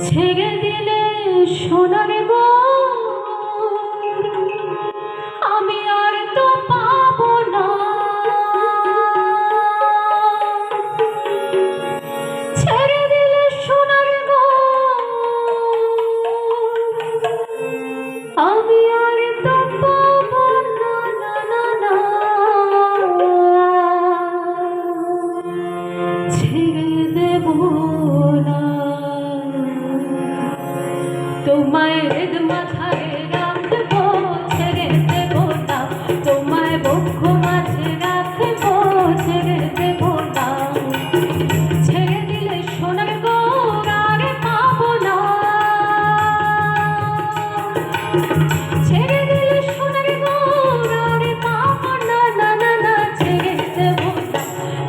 ছেড়ে দিলে সোনার গো আমি আর তো পাবো না। ছেড়ে দিলে সোনার গো আমি আর তো পাবো না, না না না। ছেড়ে দেব না তোমায় মাথায় রাখবো, ছেড়ে দেব না তোমায় বক্ষ মাঝে রাখবো, ছেড়ে দেব না। ছেড়ে দিলে সোনার গো আর পাবো না। ছেড়ে দিলে সোনার গো আর পাবো না, না না না। ছেড়ে দেব না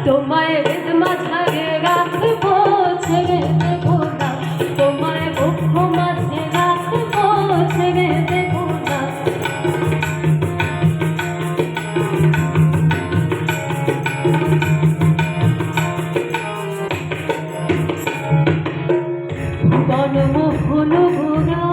তোমায় মাথায় রাখবো, ছেড়ে দেব না তোমায় বক্ষ মাঝে রাখবো, ছেড়ে দেব না। বনমোহন গোরা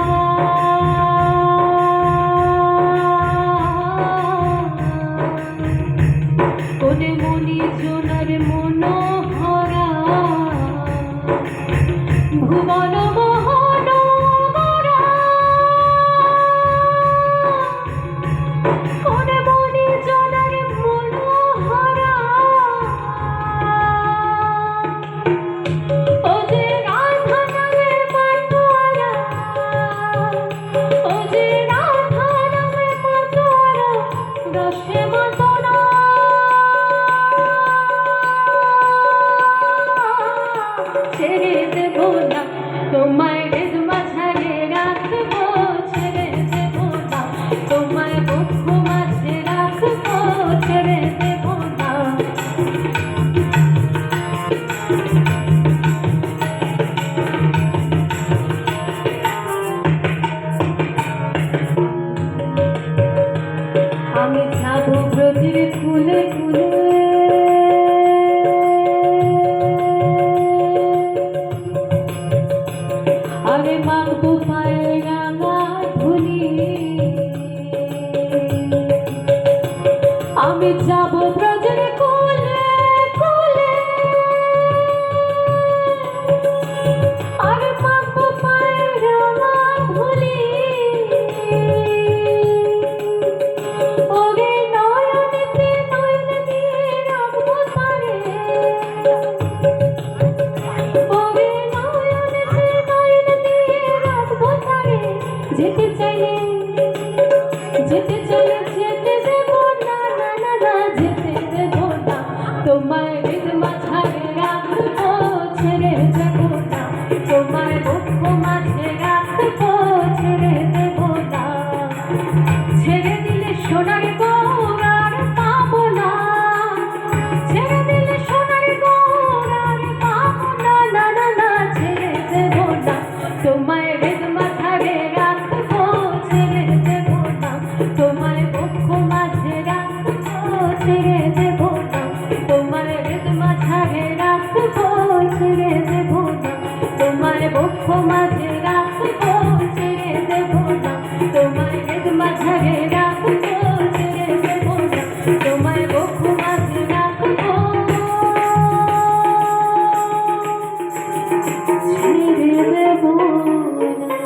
কোনে মনি জোনার মনোহরা ভুবন মোহন গোরা কোনে মনি জোনার মনোহরা ও যে রাধা নামে মাতোয়ারা, ও যে রাধা নামে মাতোয়ারা রসে মাতোয়ারা। ছেড়ে দেব না তোমায় মাঝারে রাখবো, ছেড়ে দেব না তোমায় বক্ষ মাঝে রাখবো, ছেড়ে দেব না। আমি যাবো ব্রজের কুলে কুলে, আরে মাগবো পায়ে রাঙা ধুলি। আমি যাবো ব্রজের কুলে কুলে, আরে মাগবো পায়ে রাঙা ধুলি। ওরে নয়নেতে নয়ন দিয়ে রাখবো তারে, ওরে নয়নেতে নয়ন দিয়ে রাখবো তারে। যেতে চাইলে যেতে চাইলে যেতে দেব না, না না না। যেতে দেব না তোমায় মাঝারে রাখবো, ছেড়ে দেব না তোমায় বক্ষ মাঝে রাখবো, ছেড়ে দেব না। ছেড়ে দিলে সোনার গো আর পাবো না। ছেড়ে দিলে সোনার গো আর পাবো না, না না না। ছেড়ে দেব না তোমায় মাথারে রাখবো, ছেড়ে দেব না তোমায় বক্ষ মাঝে রাখবো, ছেড়ে দেব না তোমায় মাঝারে রাখবো, ছেড়ে দেব না তোমায় বক্ষ মাঝে রাখবো, ছেড়ে দেব না তোমায় মাঝারে রাখবো, ছেড়ে দেব না তোমায় বক্ষ মাঝে রাখবো, ছেড়ে দেব না।